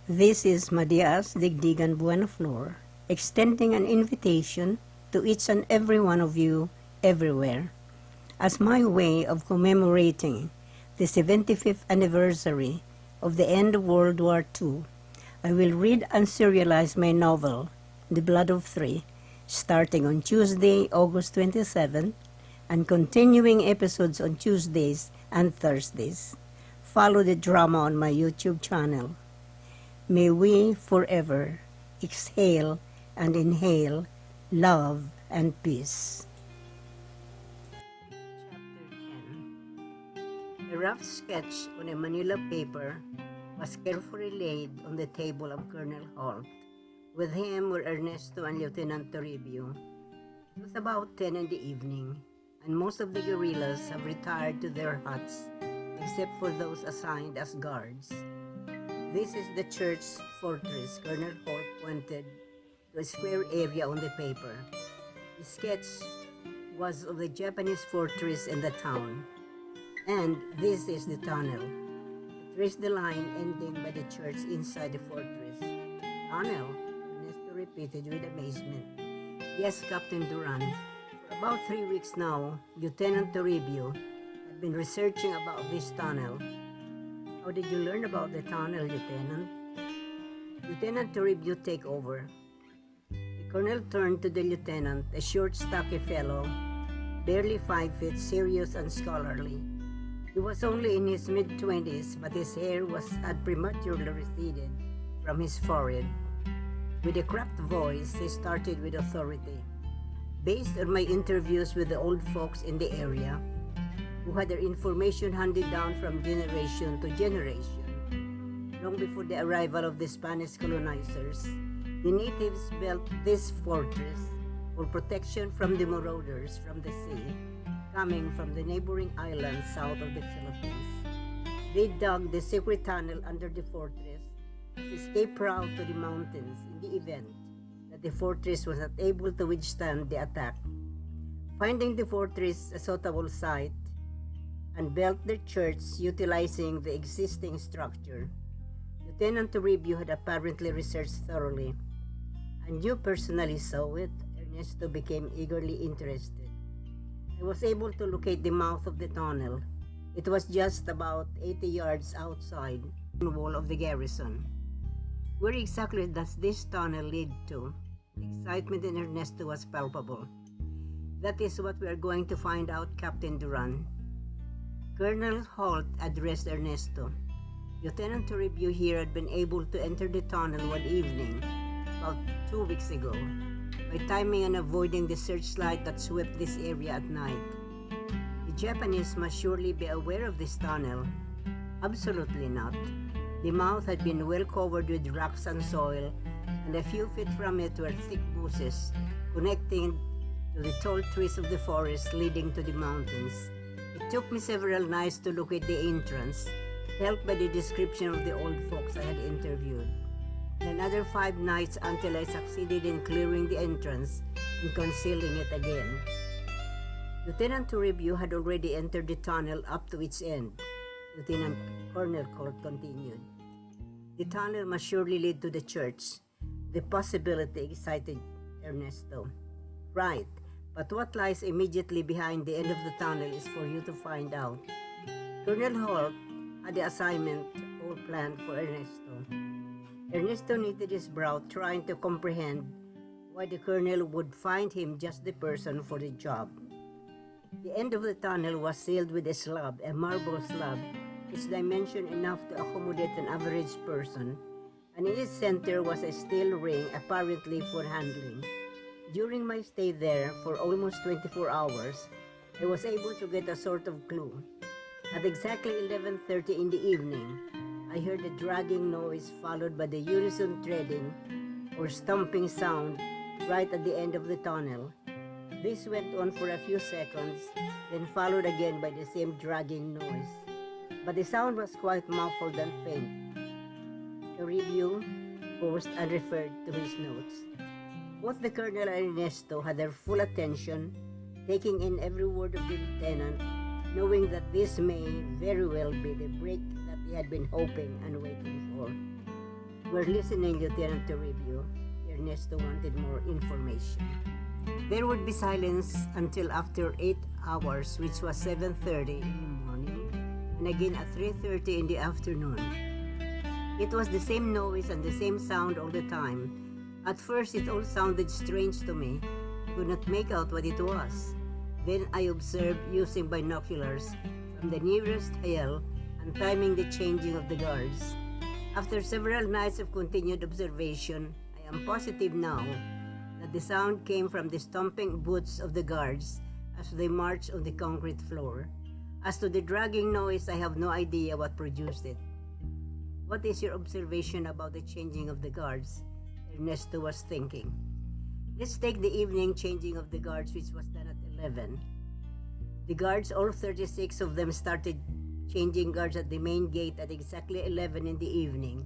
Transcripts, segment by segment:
This is Madia-as Digdigan Buenaflor, extending an invitation to each and every one of you everywhere, as my way of commemorating the 75th anniversary of the end of World War II. I will read and serialize my novel, The Blood of Three, starting on Tuesday, August 27, and continuing episodes on Tuesdays and Thursdays. Follow the drama on my YouTube channel. May we forever exhale and inhale love and peace. Chapter 10. A rough sketch on a Manila paper was carefully laid on the table of Colonel Holt. With him were Ernesto and Lieutenant Toribio. It was about 10 in the evening, and most of the guerrillas have retired to their huts, except for those assigned as guards. This is the church's fortress. Colonel Holt pointed to a square area on the paper. The sketch was of the Japanese fortress in the town. And this is the tunnel. Trace the line ending by the church inside the fortress. Tunnel? Ernesto repeated with amazement. Yes, Captain Duran. For about 3 weeks now, Lieutenant Toribio had been researching about this tunnel. How did you learn about the tunnel, Lieutenant? Lieutenant Toribio, take over. The colonel turned to the lieutenant, a short, stocky fellow, barely 5 feet, serious and scholarly. He was only in his mid-20s, but his hair had prematurely receded from his forehead. With a cracked voice, he started with authority. Based on my interviews with the old folks in the area, who had their information handed down from generation to generation, long before the arrival of the Spanish colonizers, the natives built this fortress for protection from the marauders from the sea, coming from the neighboring islands south of the Philippines. They dug the secret tunnel under the fortress as escape route to the mountains in the event that the fortress was not able to withstand the attack. Finding the fortress a suitable site, and built their church utilizing the existing structure. Lieutenant Toribio had apparently researched thoroughly, and you personally saw it. Ernesto became eagerly interested. I was able to locate the mouth of the tunnel. It was just about 80 yards outside the wall of the garrison. Where exactly does this tunnel lead to? The excitement in Ernesto was palpable. That is what we are going to find out, Captain Duran. Colonel Holt addressed Ernesto. Lieutenant Toribio here had been able to enter the tunnel one evening, about 2 weeks ago, by timing and avoiding the searchlight that swept this area at night. The Japanese must surely be aware of this tunnel. Absolutely not. The mouth had been well covered with rocks and soil, and a few feet from it were thick bushes connecting to the tall trees of the forest leading to the mountains. It took me several nights to locate the entrance, helped by the description of the old folks I had interviewed, and another 5 nights until I succeeded in clearing the entrance and concealing it again. Lieutenant Toribio had already entered the tunnel up to its end, Lieutenant Colonel Colt continued. The tunnel must surely lead to the church. The possibility excited Ernesto. Right. But what lies immediately behind the end of the tunnel is for you to find out. Colonel Holt had the assignment all planned for Ernesto. Ernesto knitted his brow, trying to comprehend why the colonel would find him just the person for the job. The end of the tunnel was sealed with a marble slab, its dimension enough to accommodate an average person, and in its center was a steel ring apparently for handling. During my stay there for almost 24 hours, I was able to get a sort of clue. At exactly 11:30 in the evening, I heard a dragging noise followed by the unison treading or stomping sound right at the end of the tunnel. This went on for a few seconds, then followed again by the same dragging noise. But the sound was quite muffled and faint. The review paused and referred to his notes. Both the colonel and Ernesto had their full attention, taking in every word of the lieutenant, knowing that this may very well be the break that he had been hoping and waiting for. We're listening, Lieutenant, to review. Ernesto wanted more information. There would be silence until after 8 hours, which was 7:30 in the morning, and again at 3:30 in the afternoon. It was the same noise and the same sound all the time. At first, it all sounded strange to me. I could not make out what it was. Then I observed using binoculars from the nearest hill and timing the changing of the guards. After several nights of continued observation, I am positive now that the sound came from the stomping boots of the guards as they marched on the concrete floor. As to the dragging noise, I have no idea what produced it. What is your observation about the changing of the guards? Ernesto was thinking. Let's take the evening changing of the guards, which was done at 11. The guards, all 36 of them, started changing guards at the main gate at exactly 11 in the evening.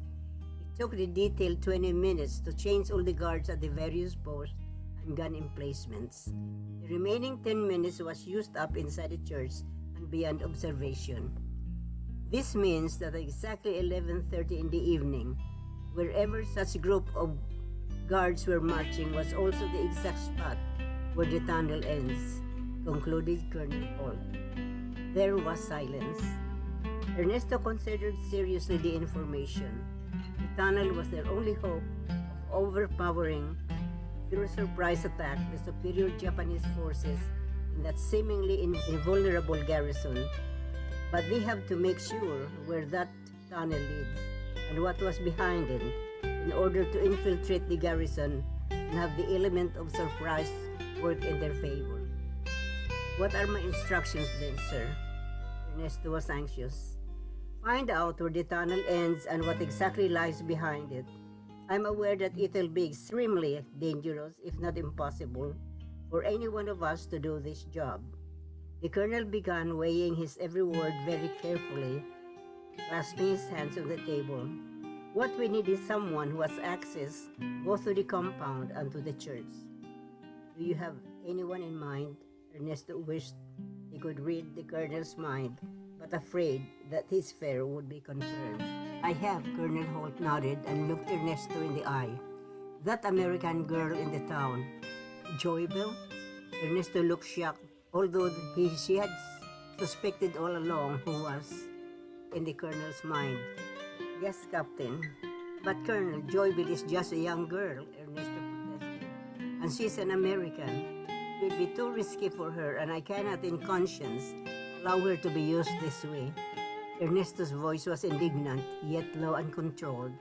It took the detail 20 minutes to change all the guards at the various posts and gun emplacements. The remaining 10 minutes was used up inside the church and beyond observation. This means that at exactly 11:30 in the evening, wherever such group of guards were marching was also the exact spot where the tunnel ends, concluded Colonel Holt. There was silence. Ernesto considered seriously the information. The tunnel was their only hope of overpowering, through a surprise attack, the superior Japanese forces in that seemingly invulnerable garrison. But they have to make sure where that tunnel leads and what was behind it in order to infiltrate the garrison and have the element of surprise work in their favor. What are my instructions then, sir? Ernesto was anxious. Find out where the tunnel ends and what exactly lies behind it. I'm aware that it'll be extremely dangerous, if not impossible, for any one of us to do this job. The colonel began weighing his every word very carefully, clasping his hands on the table. What we need is someone who has access both to the compound and to the church. Do you have anyone in mind? Ernesto wished he could read the colonel's mind, but afraid that his fear would be confirmed. I have, Colonel Holt nodded and looked Ernesto in the eye. That American girl in the town, Joybell? Ernesto looked shocked, although she had suspected all along who was in the colonel's mind. Yes, Captain. But Colonel, Joybell is just a young girl, Ernesto protested. And she's an American. It would be too risky for her, and I cannot in conscience allow her to be used this way. Ernesto's voice was indignant, yet low and controlled,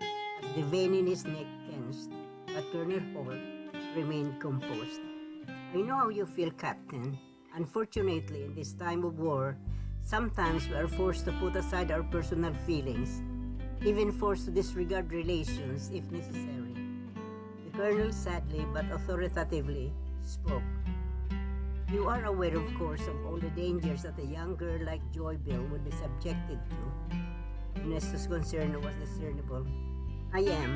as the vein in his neck tensed. But Colonel Holt remained composed. I know how you feel, Captain. Unfortunately, in this time of war, sometimes we are forced to put aside our personal feelings, even forced to disregard relations if necessary. The colonel sadly but authoritatively spoke. You are aware, of course, of all the dangers that a young girl like Joybell would be subjected to. Ernesto's concern was discernible. I am.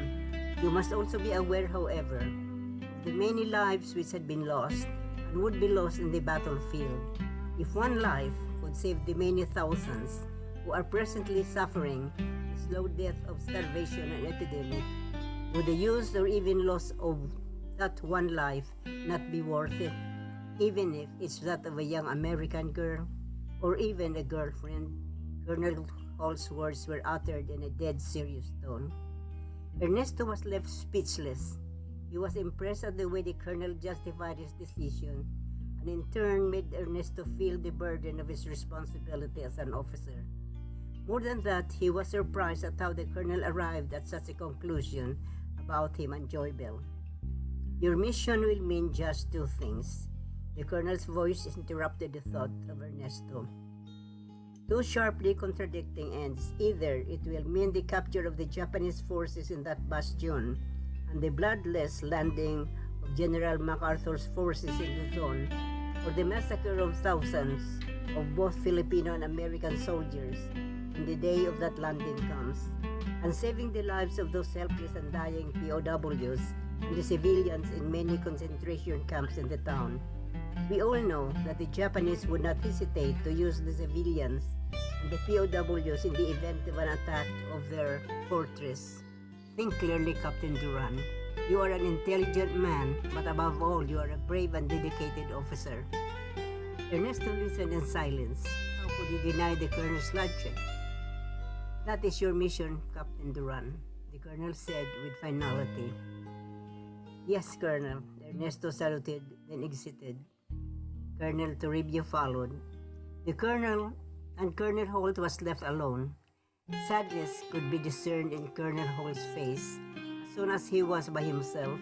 You must also be aware, however, of the many lives which had been lost and would be lost in the battlefield. If one life could save the many thousands who are presently suffering the slow death of starvation and epidemic, would the use or even loss of that one life not be worth it? Even if it's that of a young American girl, or even a girlfriend? Colonel Holt's words were uttered in a dead serious tone. Ernesto was left speechless. He was impressed at the way the colonel justified his decision, and in turn made Ernesto feel the burden of his responsibility as an officer. More than that, he was surprised at how the colonel arrived at such a conclusion about him and Joybell. Your mission will mean just two things. The colonel's voice interrupted the thought of Ernesto. Two sharply contradicting ends. Either it will mean the capture of the Japanese forces in that bastion and the bloodless landing of General MacArthur's forces in Luzon, or the massacre of thousands of both Filipino and American soldiers when the day of that landing comes, and saving the lives of those helpless and dying POWs and the civilians in many concentration camps in the town. We all know that the Japanese would not hesitate to use the civilians and the POWs in the event of an attack of their fortress. Think clearly, Captain Duran. You are an intelligent man, but above all, you are a brave and dedicated officer. Ernesto listened in silence. How could he deny the colonel's logic? That is your mission, Captain Duran, the colonel said with finality. Yes, Colonel. Ernesto saluted, then exited. Colonel Toribio followed. The colonel and Colonel Holt was left alone. Sadness could be discerned in Colonel Holt's face. As soon as he was by himself,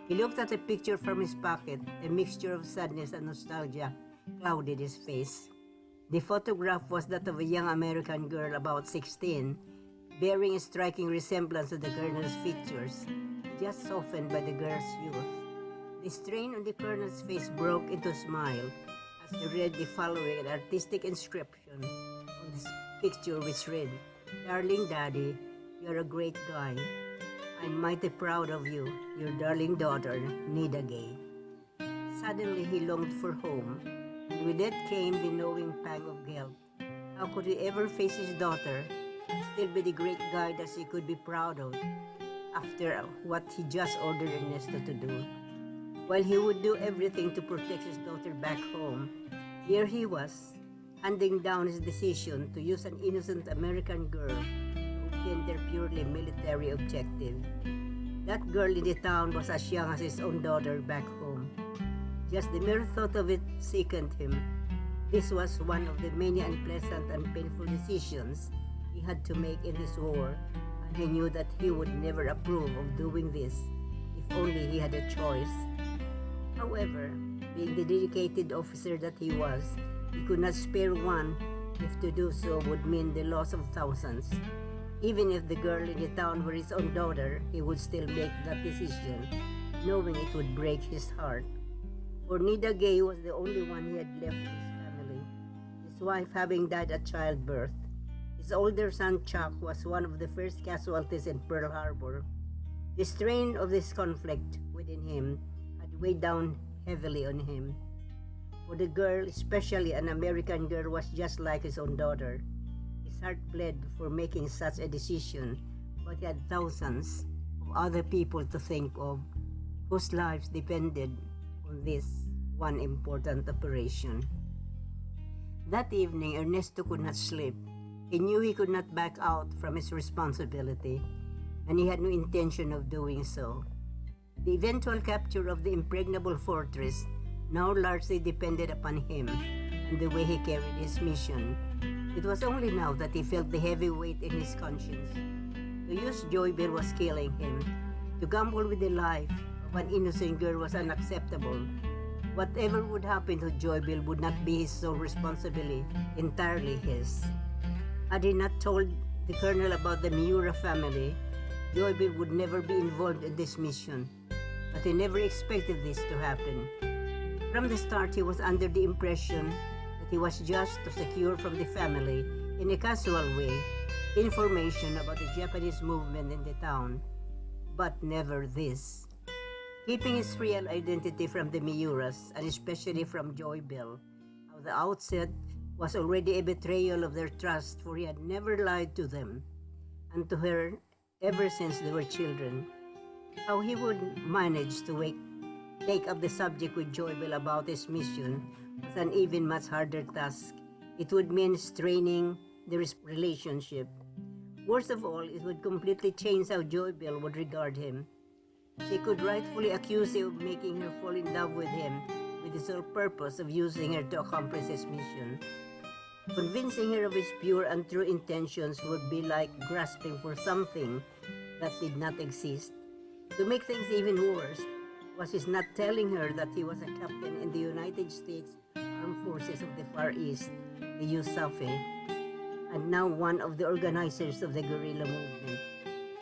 he looked at a picture from his pocket. A mixture of sadness and nostalgia clouded his face. The photograph was that of a young American girl about 16, bearing a striking resemblance to the colonel's features, just softened by the girl's youth. The strain on the colonel's face broke into a smile as he read the following artistic inscription on this picture, which read, "Darling Daddy, you're a great guy. I'm mighty proud of you, your darling daughter, Nida Gay." Suddenly he longed for home, and with that came the knowing pang of guilt. How could he ever face his daughter, and still be the great guy that he could be proud of, after what he just ordered Ernesto to do? While he would do everything to protect his daughter back home, here he was, handing down his decision to use an innocent American girl to obtain their purely military objective. That girl in the town was as young as his own daughter back home. Just the mere thought of it sickened him. This was one of the many unpleasant and painful decisions he had to make in this war, and he knew that he would never approve of doing this if only he had a choice. However, being the dedicated officer that he was, he could not spare one if to do so would mean the loss of thousands. Even if the girl in the town were his own daughter, he would still make that decision, knowing it would break his heart. For Nida Gay was the only one he had left in his family, his wife having died at childbirth. His older son Chuck was one of the first casualties in Pearl Harbor. The strain of this conflict within him had weighed down heavily on him. For the girl, especially an American girl, was just like his own daughter. His heart bled for making such a decision, but he had thousands of other people to think of, whose lives depended on this one important operation. That evening, Ernesto could not sleep. He knew he could not back out from his responsibility, and he had no intention of doing so. The eventual capture of the impregnable fortress now largely depended upon him and the way he carried his mission. It was only now that he felt the heavy weight in his conscience. To use Joybill was killing him. To gamble with the life of an innocent girl was unacceptable. Whatever would happen to Joybill would not be his sole responsibility, entirely his. Had he not told the colonel about the Miura family, Joybill would never be involved in this mission. But he never expected this to happen. From the start, he was under the impression that he was just to secure from the family, in a casual way, information about the Japanese movement in the town. But never this. Keeping his real identity from the Miuras, and especially from Joybill, at the outset was already a betrayal of their trust, for he had never lied to them, and to her ever since they were children. How he would manage to take up the subject with Joybill about his mission was an even much harder task. It would mean straining their relationship. Worst of all, it would completely change how Joybill would regard him. She could rightfully accuse him of making her fall in love with him with the sole purpose of using her to accomplish his mission. Convincing her of his pure and true intentions would be like grasping for something that did not exist. To make things even worse, was his not telling her that he was a captain in the United States Armed Forces of the Far East, the USAFE, and now one of the organizers of the guerrilla movement.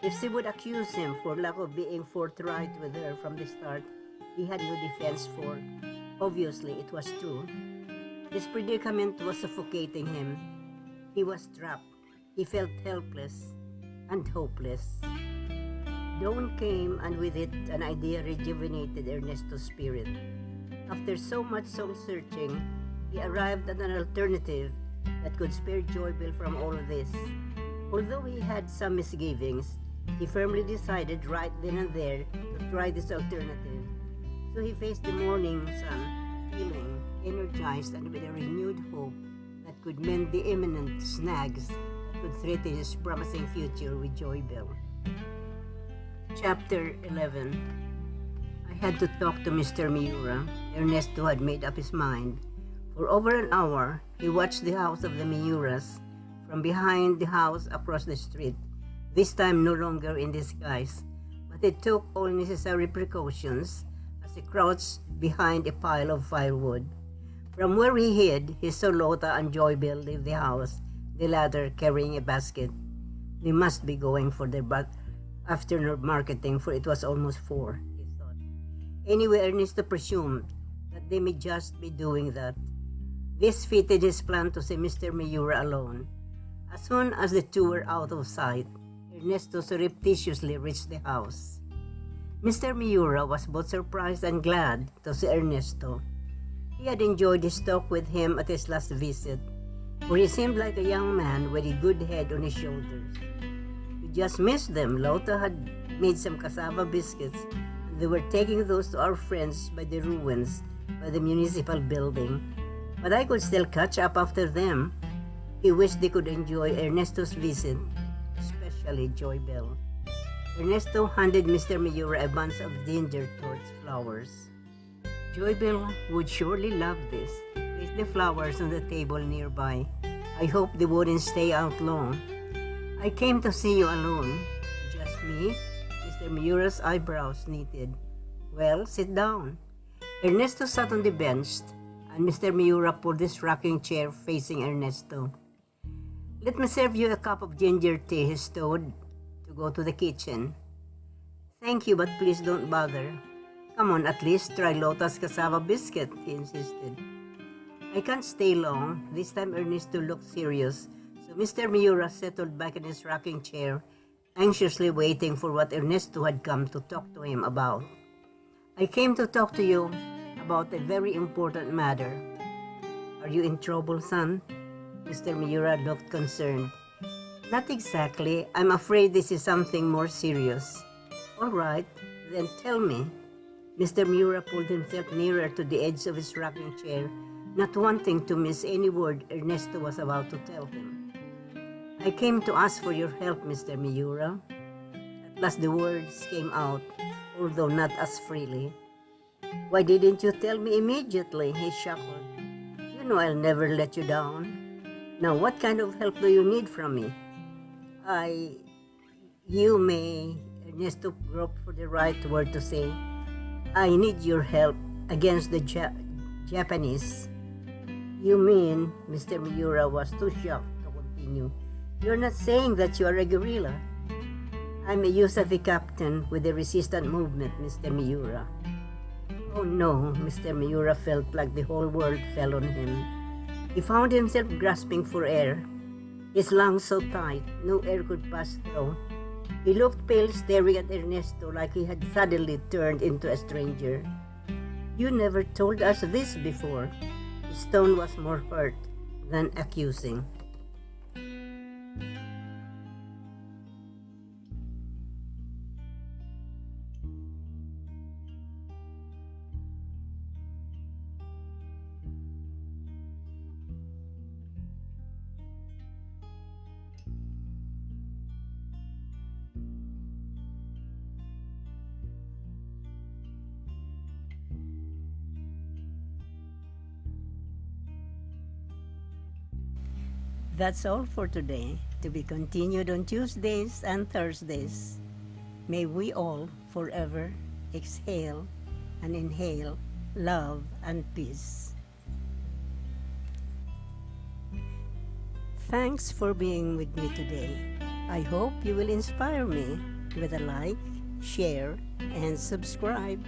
If she would accuse him for lack of being forthright with her from the start, he had no defense for. Obviously, it was true. This predicament was suffocating him. He was trapped. He felt helpless and hopeless. Dawn came, and with it, an idea rejuvenated Ernesto's spirit. After so much soul-searching, he arrived at an alternative that could spare Joybill from all of this. Although he had some misgivings, He firmly decided right then and there to try this alternative. So he faced the morning sun, feeling energized and with a renewed hope that could mend the imminent snags that could threaten his promising future with Joybell. Chapter 11. I had to talk to Mr. Miura. Ernesto had made up his mind. For over an hour, he watched the house of the Miuras from behind the house across the street, this time no longer in disguise, but he took all necessary precautions as he crouched behind a pile of firewood. From where he hid, he saw Lota and Joybell leave the house, the latter carrying a basket. They must be going for their afternoon marketing, for it was almost 4, he thought. Anyway, Ernesto presumed that they may just be doing that. This fitted his plan to see Mr. Miura alone. As soon as the two were out of sight, Ernesto surreptitiously reached the house. Mr. Miura was both surprised and glad to see Ernesto. He had enjoyed his talk with him at his last visit, for he seemed like a young man with a good head on his shoulders. We just missed them. Lota had made some cassava biscuits, and they were taking those to our friends by the ruins, by the municipal building. But I could still catch up after them. He wished they could enjoy Ernesto's visit, especially Joybell. Ernesto handed Mr. Miura a bunch of ginger torch flowers. Joybell would surely love this. Place the flowers on the table nearby. I hope they wouldn't stay out long. I came to see you alone. Just me? Mr. Miura's eyebrows knitted. Well, sit down. Ernesto sat on the bench, and Mr. Miura pulled his rocking chair facing Ernesto. Let me serve you a cup of ginger tea, he stowed to go to the kitchen. Thank you, but please don't bother. Come on, at least try Lota's cassava biscuit, he insisted. I can't stay long. This time Ernesto looked serious, so Mr. Miura settled back in his rocking chair, anxiously waiting for what Ernesto had come to talk to him about. I came to talk to you about a very important matter. Are you in trouble, son? Mr. Miura looked concerned. Not exactly. I'm afraid this is something more serious. All right, then tell me. Mr. Miura pulled himself nearer to the edge of his rocking chair, not wanting to miss any word Ernesto was about to tell him. I came to ask for your help, Mr. Miura. At last the words came out, although not as freely. Why didn't you tell me immediately? He chuckled. You know I'll never let you down. Now, what kind of help do you need from me? You may, Ernesto groped for the right word to say. I need your help against the Japanese. You mean, Mr. Miura was too shocked to continue. You're not saying that you are a guerrilla. I'm a Yusafi captain with the resistance movement, Mr. Miura. Oh no, Mr. Miura felt like the whole world fell on him. He found himself grasping for air, his lungs so tight no air could pass through. He looked pale, staring at Ernesto like he had suddenly turned into a stranger. You never told us this before. His tone was more hurt than accusing. That's all for today, to be continued on Tuesdays and Thursdays. May we all forever exhale and inhale love and peace. Thanks for being with me today. I hope you will inspire me with a like, share, and subscribe.